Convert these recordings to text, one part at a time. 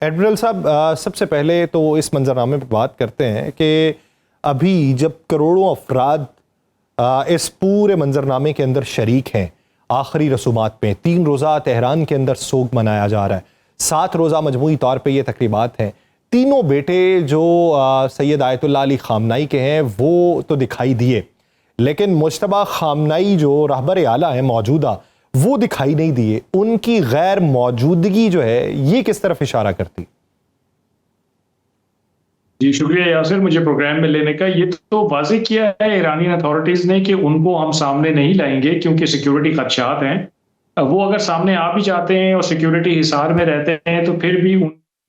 Admiral साहब, सबसे पहले तो इस मंजरनामे पर बात करते हैं कि अभी जब करोड़ों अफराद इस पूरे मंजरनामे के अंदर शरीक हैं, आखिरी रसूमात में 3 रोज़ा तेहरान के अंदर सोग मनाया जा रहा है, 7 रोज़ा मजमूई तौर पे ये तकरीबात हैं। तीनों बेटे जो सैयद आयतुल्लाह अली खामनाई के हैं वो तो दिखाई दिए, लेकिन मुज्तबा खामनाई जो रहबर आला है मौजूदा, वो दिखाई नहीं दिए। उनकी गैर मौजूदगी जो है ये किस तरफ इशारा करती? जी, शुक्रिया यासिर, मुझे प्रोग्राम में लेने का। ये तो वाज़ेह किया है ईरानियन अथॉरिटीज़ ने कि उनको हम सामने नहीं लाएंगे क्योंकि सिक्योरिटी खदशात हैं। वो अगर सामने आ भी जाते हैं और सिक्योरिटी हिसार में रहते हैं तो फिर भी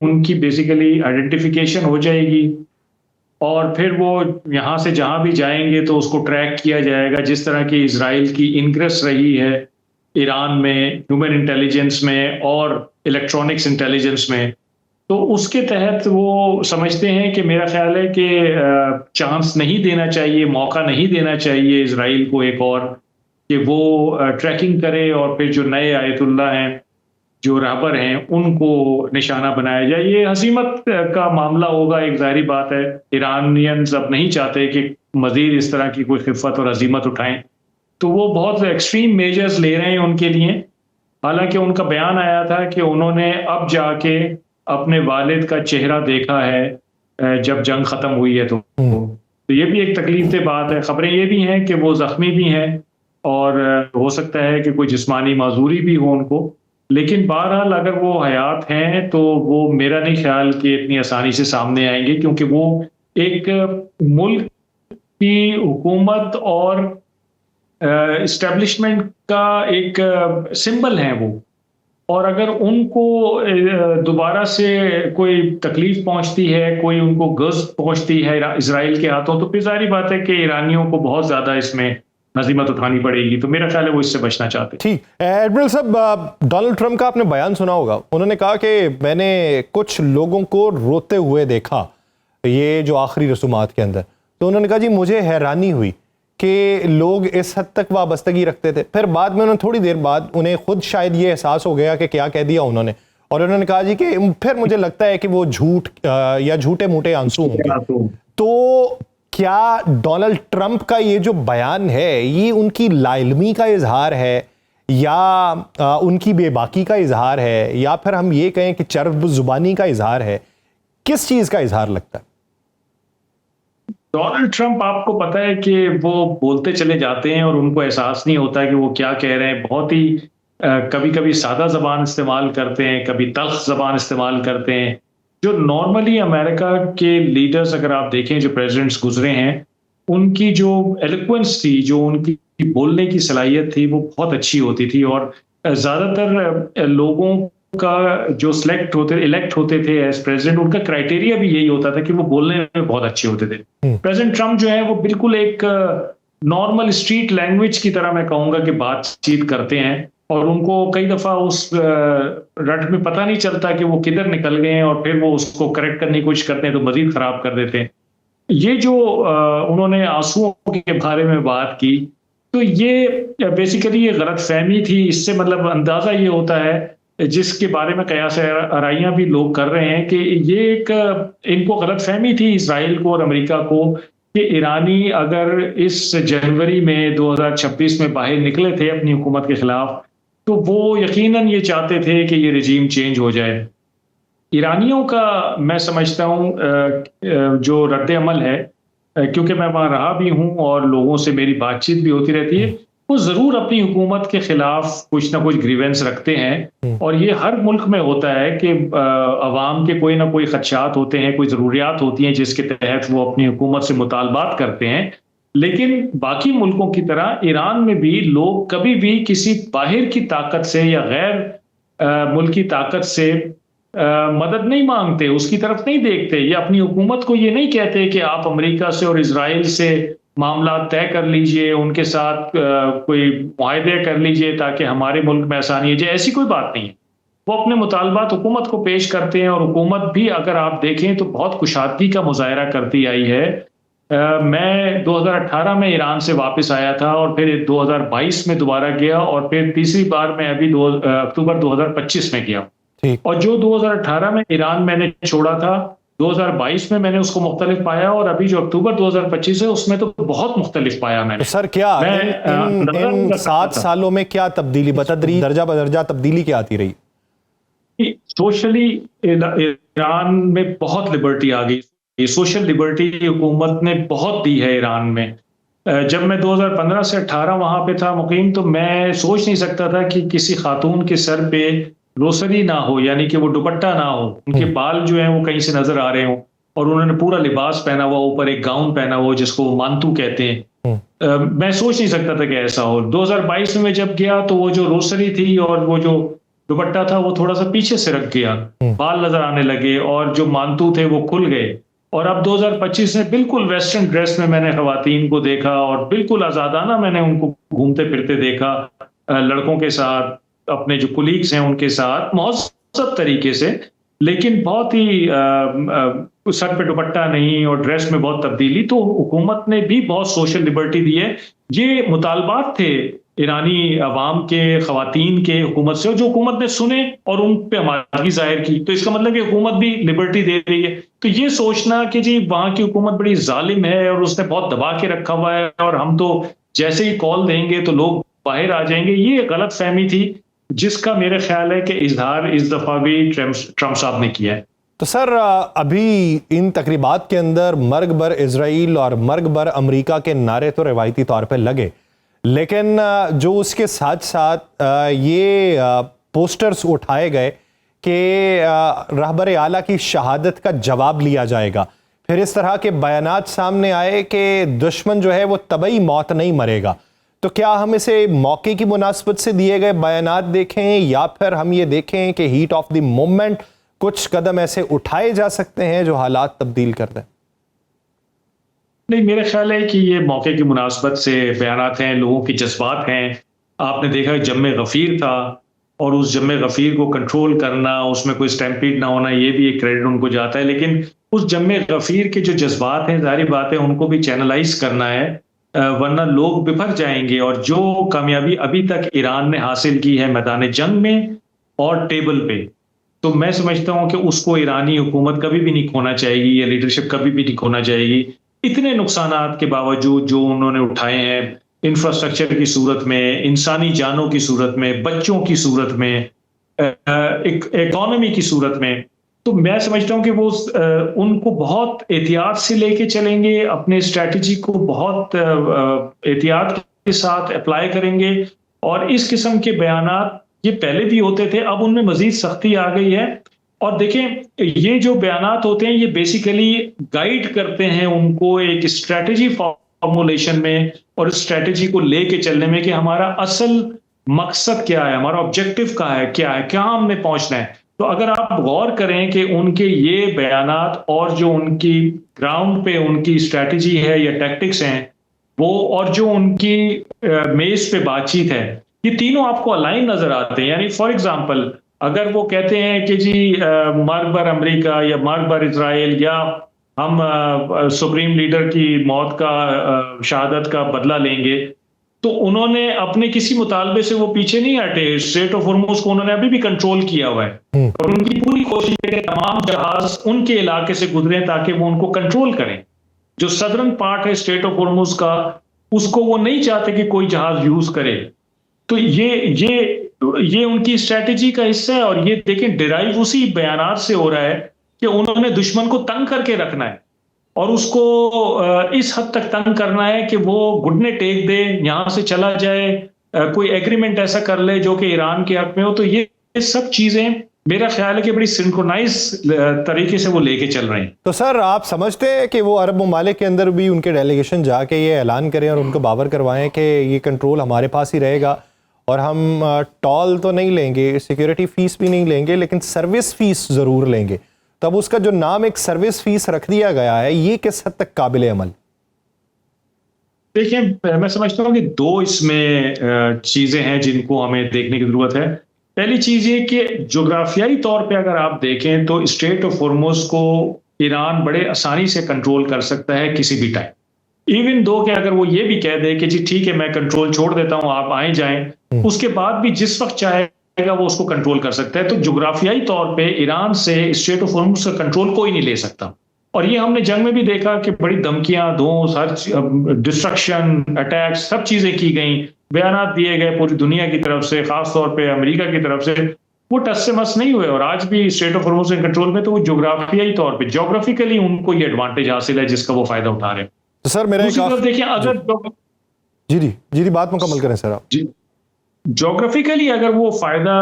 उनकी बेसिकली आइडेंटिफिकेशन हो जाएगी और फिर वो यहाँ से जहाँ भी जाएंगे तो उसको ट्रैक किया जाएगा, जिस तरह की इजराइल की इनग्रेस रही है ईरान में, ह्यूमन इंटेलिजेंस में और इलेक्ट्रॉनिक्स इंटेलिजेंस में। तो उसके तहत वो समझते हैं कि मेरा ख्याल है कि चांस नहीं देना चाहिए, मौका नहीं देना चाहिए इजराइल को एक और, कि वो ट्रैकिंग करे और फिर जो नए आयतुल्ला हैं, जो रहबर हैं, उनको निशाना बनाया जाए। ये हसीमत का मामला होगा, एक ज़ाहिरी बात है। ईरानियंस अब नहीं चाहते कि मज़ीद इस तरह की कोई खिफ़्फ़त और हज़ीमत उठाएँ, तो वो बहुत एक्सट्रीम मेजर्स ले रहे हैं उनके लिए। हालाँकि उनका बयान आया था कि उन्होंने अब जाके अपने वालिद का चेहरा देखा है जब जंग ख़त्म हुई है तो ये भी एक तकलीफ़ दह बात है। ख़बरें ये भी हैं कि वो ज़ख्मी भी हैं और हो सकता है कि कोई जिस्मानी माज़ूरी भी हो उनको। लेकिन बहरहाल अगर वो हयात हैं तो वो मेरा नहीं ख़्याल कि इतनी आसानी से सामने आएँगे, क्योंकि वो एक मुल्क की हुकूमत और एस्टेब्लिशमेंट का एक सिंबल हैं वो। और अगर उनको दोबारा से कोई तकलीफ पहुंचती है, कोई उनको गज़ पहुंचती है इजराइल के हाथों, तो फिर जाहिर बात है कि ईरानियों को बहुत ज़्यादा इसमें हज़ीमत उठानी पड़ेगी। तो मेरा ख्याल है वो इससे बचना चाहते हैं। ठीक। एडमिरल साहब, डोनाल्ड ट्रंप का आपने बयान सुना होगा। उन्होंने कहा कि मैंने कुछ लोगों को रोते हुए देखा ये जो आखिरी रसूमात के अंदर, तो उन्होंने कहा जी मुझे हैरानी हुई कि लोग इस हद तक वाबस्तगी रखते थे। फिर बाद में उन्होंने थोड़ी देर बाद उन्हें खुद शायद ये एहसास हो गया कि क्या कह दिया उन्होंने, और उन्होंने कहा जी कि फिर मुझे लगता है कि वो झूठ या झूठे मूठे आंसू होंगे। तो क्या डोनाल्ड ट्रंप का ये जो बयान है ये उनकी लाइलमी का इजहार है या उनकी बेबाकी का इजहार है, या फिर हम ये कहें कि चरब जुबानी का इजहार है? किस चीज का इजहार लगता है? डोनाल्ड ट्रंप, आपको पता है कि वो बोलते चले जाते हैं और उनको एहसास नहीं होता कि वो क्या कह रहे हैं। बहुत ही कभी-कभी सादा ज़बान इस्तेमाल करते हैं, कभी तल्ख़ ज़बान इस्तेमाल करते हैं। जो नॉर्मली अमेरिका के लीडर्स अगर आप देखें, जो प्रेज़िडेंट्स गुज़रे हैं, उनकी जो एलोक्वेंस थी, जो उनकी बोलने की सलाहियत थी, वो बहुत अच्छी होती थी। और ज़्यादातर लोगों का जो इलेक्ट होते थे एज़ प्रेज़िडेंट, उनका क्राइटेरिया भी यही होता था कि वो बोलने में बहुत अच्छे होते थे। प्रेज़िडेंट ट्रंप जो है वो बिल्कुल एक नॉर्मल स्ट्रीट लैंग्वेज की तरह मैं कहूँगा कि बातचीत करते हैं और उनको कई दफ़ा उस रट में पता नहीं चलता कि वो किधर निकल गए हैं और फिर वो उसको करेक्ट करने की कोशिश करते हैं तो मज़ीद ख़राब कर देते हैं। ये जो उन्होंने आंसुओं के बारे में बात की, तो ये बेसिकली ये गलतफ़हमी थी। इससे मतलब अंदाज़ा ये होता है, जिसके बारे में कयास आराइयाँ भी लोग कर रहे हैं, कि ये एक इनको गलतफ़हमी थी इज़राइल को और अमेरिका को कि ईरानी अगर इस जनवरी में 2026 में बाहर निकले थे अपनी हुकूमत के ख़िलाफ़, तो वो यकीनन ये चाहते थे कि ये रेजीम चेंज हो जाए। ईरानियों का मैं समझता हूँ जो रद्द-ए-अमल है, क्योंकि मैं वहाँ रहा भी हूँ और लोगों से मेरी बातचीत भी होती रहती है, वो ज़रूर अपनी हुकूमत के खिलाफ कुछ ना कुछ ग्रीवेंस रखते हैं। और ये हर मुल्क में होता है कि अवाम के कोई ना कोई खदशात होते हैं, कोई ज़रूरियात होती हैं जिसके तहत वो अपनी हुकूमत से मुतालबात करते हैं। लेकिन बाकी मुल्कों की तरह ईरान में भी लोग कभी भी किसी बाहर की ताकत से या गैर मुल्की ताकत से मदद नहीं मांगते, उसकी तरफ नहीं देखते, या अपनी हुकूमत को ये नहीं कहते कि आप अमेरिका से और इजराइल से मामला तय कर लीजिए, उनके साथ कोई मुआहदे कर लीजिए ताकि हमारे मुल्क में आसानी हो जाए। ऐसी कोई बात नहीं है। वो अपने मुतालबात हुकूमत को पेश करते हैं और हुकूमत भी अगर आप देखें तो बहुत कुशादगी का मुजाहरा करती आई है। मैं 2018 में ईरान से वापस आया था और फिर 2022 में दोबारा गया और फिर तीसरी बार मैं अभी अक्टूबर 2025 में गया। ठीक। और जो 2018 में ईरान मैंने छोड़ा था, 2022 में मैंने उसको मुख्तलिफ पाया, और अभी जो अक्टूबर 2025 है उसमें तो बहुत मुख्तलिफ पाया तो मैंने। सर क्या मैं इन इन अंदाजा नहीं इन कर सकता 7 था सालों में क्या तब्दीली बतदरीज दर्जा बदर्जा तब्दीली क्या आती रही? कि सोशली ईरान में बहुत लिबर्टी आ गई। ये सोशल लिबर्टी हुकूमत ने बहुत दी है ईरान में। जब मैं 2015 से 18 वहां पे था मुकीम, तो मैं सोच नहीं सकता था कि किसी खातून के सर पे रोसरी ना हो, यानी कि वो दुपट्टा ना हो, उनके हम्म। बाल जो हैं वो कहीं से नजर आ रहे हों, और उन्होंने पूरा लिबास पहना हुआ, ऊपर एक गाउन पहना हुआ जिसको वो मानतू कहते हैं। हम्म। मैं सोच नहीं सकता था कि ऐसा हो। 2022 में मैं जब गया तो वो जो रोसरी थी और वो जो दुपट्टा था वो थोड़ा सा पीछे से रख गया, हम्म। बाल नजर आने लगे, और जो मानतू थे वो खुल गए। और अब 2025 में बिल्कुल वेस्टर्न ड्रेस में मैंने खवातीन को देखा, और बिल्कुल आजादाना मैंने उनको घूमते फिरते देखा, लड़कों के साथ, अपने जो कुलीग्स हैं उनके साथ मौसम तरीके से, लेकिन बहुत ही सर पे दुपट्टा नहीं और ड्रेस में बहुत तब्दीली। तो हुकूमत ने भी बहुत सोशल लिबर्टी दी है। ये मुतालबात थे ईरानी अवाम के, खवातीन के हुकूमत से, जो हुकूमत ने सुने और उन पे हमादगी जाहिर की। तो इसका मतलब कि हुकूमत भी लिबर्टी दे रही है। तो ये सोचना कि जी वहां की हुकूमत बड़ी जालिम है और उसने बहुत दबा के रखा हुआ है और हम तो जैसे ही कॉल देंगे तो लोग बाहर आ जाएंगे, ये गलत फहमी थी, जिसका मेरा ख्याल है कि इजहार इस दफा भी ट्रम्प साहब ने किया है। तो सर अभी इन तकरीबात के अंदर मर्ग बर इजराइल और मर्ग बर अमेरिका के नारे तो रिवायती तौर पे लगे, लेकिन जो उसके साथ साथ ये पोस्टर्स उठाए गए कि रहबर आला की शहादत का जवाब लिया जाएगा। फिर इस तरह के बयानात सामने आए कि दुश्मन जो है वो तबई मौत नहीं मरेगा। तो क्या हम इसे मौके की मुनासबत से दिए गए बयानात देखें, या फिर हम ये देखें कि हीट ऑफ द मोमेंट कुछ कदम ऐसे उठाए जा सकते हैं जो हालात तब्दील कर दें? नहीं, मेरा ख्याल है कि ये मौके की मुनासबत से बयानात हैं, लोगों के जज्बात हैं। आपने देखा जम्मे गफ़ीर था, और उस जम्मे गफ़ीर को कंट्रोल करना, उसमें कोई स्टैम्पीड ना होना, ये भी एक क्रेडिट उनको जाता है। लेकिन उस जम्मे गफ़ीर के जो जज्बात हैं, ज़ाहिर बात है उनको भी चैनलाइज करना है, वरना लोग बिफर जाएंगे। और जो कामयाबी अभी तक ईरान ने हासिल की है मैदान जंग में और टेबल पे, तो मैं समझता हूं कि उसको ईरानी हुकूमत कभी भी नहीं खोना चाहेगी, या लीडरशिप कभी भी नहीं खोना चाहेगी। इतने नुकसानात के बावजूद जो उन्होंने उठाए हैं, इंफ्रास्ट्रक्चर की सूरत में, इंसानी जानों की सूरत में, बच्चों की सूरत में, एक इकोनॉमी की सूरत में, तो मैं समझता हूं कि वो उनको बहुत एहतियात से लेके चलेंगे, अपने स्ट्रैटेजी को बहुत एहतियात के साथ अप्लाई करेंगे। और इस किस्म के बयानात ये पहले भी होते थे, अब उनमें मजीद सख्ती आ गई है। और देखें, ये जो बयानात होते हैं ये बेसिकली गाइड करते हैं उनको एक स्ट्रैटेजी फॉर्मुलेशन में, और इस स्ट्रैटेजी को लेके चलने में कि हमारा असल मकसद क्या है, हमारा ऑब्जेक्टिव क्या है, क्या हमने पहुंचना है। तो अगर आप गौर करें कि उनके ये बयानात और जो उनकी ग्राउंड पे उनकी स्ट्रैटेजी है या टैक्टिक्स हैं वो, और जो उनकी मेज पे बातचीत है, ये तीनों आपको अलाइन नजर आते हैं। यानी फॉर एग्जांपल, अगर वो कहते हैं कि जी मार्ग बर अमेरिका या मार्ग बर इजराइल, या हम सुप्रीम लीडर की मौत का, शहादत का बदला लेंगे, तो उन्होंने अपने किसी मुतालबे से वो पीछे नहीं हटे। स्ट्रेट ऑफ हॉर्मुज को उन्होंने अभी भी कंट्रोल किया हुआ है, और उनकी पूरी कोशिश है कि तमाम जहाज उनके इलाके से गुजरे ताकि वो उनको कंट्रोल करें। जो सदर्न पार्ट है स्ट्रेट ऑफ हॉर्मुज का, उसको वो नहीं चाहते कि कोई जहाज यूज करे। तो ये उनकी स्ट्रैटेजी का हिस्सा है। और ये देखें, डिराइव उसी बयानात से हो रहा है कि उन्होंने दुश्मन को तंग करके रखना है, और उसको इस हद तक तंग करना है कि वो घुटने टेक दे, यहां से चला जाए, कोई एग्रीमेंट ऐसा कर ले जो कि ईरान के हक में हो। तो ये सब चीजें मेरा ख्याल है कि बड़ी सिंक्रोनाइज तरीके से वो लेके चल रहे हैं। तो सर आप समझते हैं कि वो अरब ममालिक के अंदर भी उनके डेलीगेशन जाके ये ऐलान करें और उनको बावर करवाएं कि ये कंट्रोल हमारे पास ही रहेगा, और हम टॉल तो नहीं लेंगे, सिक्योरिटी फीस भी नहीं लेंगे, लेकिन सर्विस फीस ज़रूर लेंगे। तब उसका जो नाम एक सर्विस फीस रख दिया गया है, ये किस हद तक काबिल अमल? देखिए, मैं समझता हूँ कि दो इसमें चीजें हैं जिनको हमें देखने की जरूरत है। पहली चीज ये कि जोग्राफियाई तौर पे अगर आप देखें तो स्ट्रेट ऑफ हॉर्मुज को ईरान बड़े आसानी से कंट्रोल कर सकता है किसी भी टाइम। इवन दो कि अगर वो ये भी कह दे कि जी ठीक है मैं कंट्रोल छोड़ देता हूं, आप आए जाएं, उसके बाद भी जिस वक्त चाहे जाएगा वो उसको कंट्रोल कर सकता है। तो जोग्राफियाई तौर पे ईरान से स्ट्रेट ऑफ हॉर्मुज का कंट्रोल कोई नहीं ले सकता। और ये हमने जंग में भी देखा कि बड़ी धमकियां, धोस, हर डिस्ट्रक्शन, अटैक्स, सब चीजें की गई, बयानात दिए गए पूरी दुनिया की तरफ से, खास तौर पे अमेरिका की तरफ से। वो टस से मस नहीं हुए और आज भी स्ट्रेट ऑफ हॉर्मुज के कंट्रोल में। तो वो जोग्राफियाई तौर पे, जोग्राफिकली उनको ये एडवांटेज हासिल है जिसका वो फायदा उठा रहे हैं। तो सर मेरा दूसरी तरफ देखिए, अगर जी बात मुकम्मल करें सर आप। जी, जोग्राफिकली अगर वो फायदा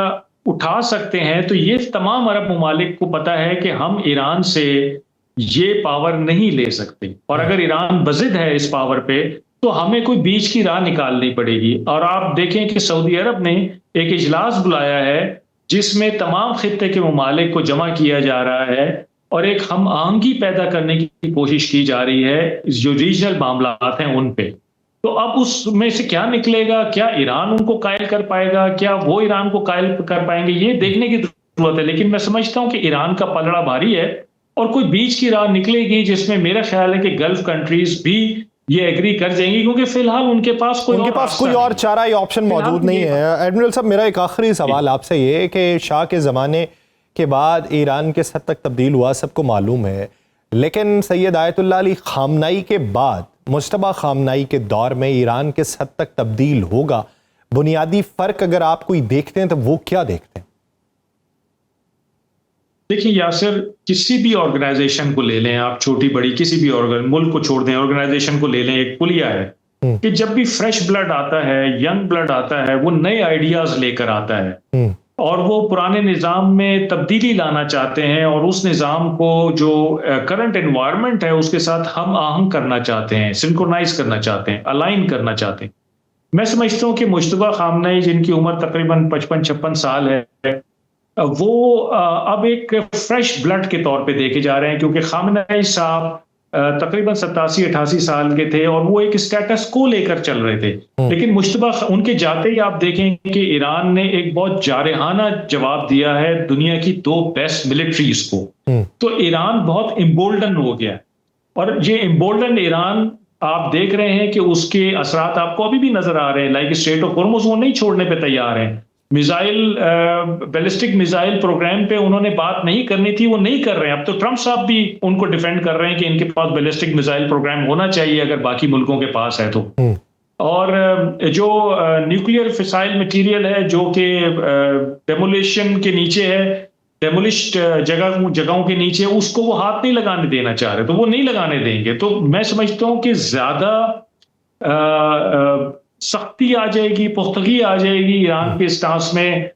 उठा सकते हैं तो ये तमाम अरब ममालिक को पता है कि हम ईरान से ये पावर नहीं ले सकते, और अगर ईरान बजिद है इस पावर पे तो हमें कोई बीच की राह निकालनी पड़ेगी। और आप देखें कि सऊदी अरब ने एक इजलास बुलाया है जिसमें तमाम खित्ते के ममालिक को जमा किया जा रहा है और एक हम आहंगी पैदा करने की कोशिश की जा रही है जो रीजनल मामलात हैं उन पे। तो अब उसमें से क्या निकलेगा, क्या ईरान उनको कायल कर पाएगा, क्या वो ईरान को कायल कर पाएंगे, ये देखने की जरूरत है। लेकिन मैं समझता हूं कि ईरान का पलड़ा भारी है और कोई बीच की राह निकलेगी जिसमें मेरा ख्याल है कि गल्फ कंट्रीज भी ये एग्री कर जाएंगी, क्योंकि फिलहाल उनके पास कोई और चारा या ऑप्शन मौजूद नहीं है। एडमिरल साहब, मेरा एक आखिरी सवाल आपसे ये कि शाह के ज़माने के बाद ईरान किस हद तक तब्दील हुआ सबको मालूम है, लेकिन सैयद आयतुल्लाह अली खामनाई के बाद मुश्तबा खामनाई के दौर में ईरान किस हद तक तब्दील होगा? बुनियादी फ़र्क अगर आप कोई देखते हैं तो वो क्या देखते हैं? देखिए यासिर, किसी भी ऑर्गेनाइजेशन को ले लें आप, छोटी बड़ी किसी भी मुल्क को छोड़ दें, ऑर्गेनाइजेशन को ले लें, एक पुलिया है कि जब भी फ्रेश ब्लड आता है, यंग ब्लड आता है, वो नए आइडियाज लेकर आता है और वो पुराने निज़ाम में तब्दीली लाना चाहते हैं और उस निज़ाम को जो करंट एनवायरनमेंट है उसके साथ हम आहंग करना चाहते हैं, सिंक्रोनाइज करना चाहते हैं, अलाइन करना चाहते हैं। मैं समझता हूँ कि मुश्तबा खामनेई, जिनकी उम्र तकरीबन 55-56 साल है, वो अब एक फ्रेश ब्लड के तौर पे देखे जा रहे हैं, क्योंकि खामनेई साहब तकरीबन 87-88 साल के थे और वो एक स्टेटस को लेकर चल रहे थे। लेकिन मुश्तबा उनके जाते ही आप देखें कि ईरान ने एक बहुत जारहाना जवाब दिया है दुनिया की 2 बेस्ट मिलिट्रीज को। तो ईरान बहुत इम्बोल्डन हो गया और ये इम्बोल्डन ईरान आप देख रहे हैं कि उसके असरात आपको अभी भी नजर आ रहे हैं। लाइक स्ट्रेट ऑफ हॉर्मुज वो नहीं छोड़ने पे तैयार हैं। मिसाइल, बैलिस्टिक मिसाइल प्रोग्राम पे उन्होंने बात नहीं करनी थी, वो नहीं कर रहे हैं। अब तो ट्रंप साहब भी उनको डिफेंड कर रहे हैं कि इनके पास बैलिस्टिक मिसाइल प्रोग्राम होना चाहिए अगर बाकी मुल्कों के पास है तो। और जो न्यूक्लियर फिसाइल मटेरियल है जो कि डेमोलिशन के नीचे है, डेमोलिश्ड जगहों के नीचे, उसको वो हाथ नहीं लगाने देना चाह रहे, तो वो नहीं लगाने देंगे। तो मैं समझता हूं कि ज्यादा सख्ती आ जाएगी, पुख्तगी आ जाएगी ईरान के स्टांस में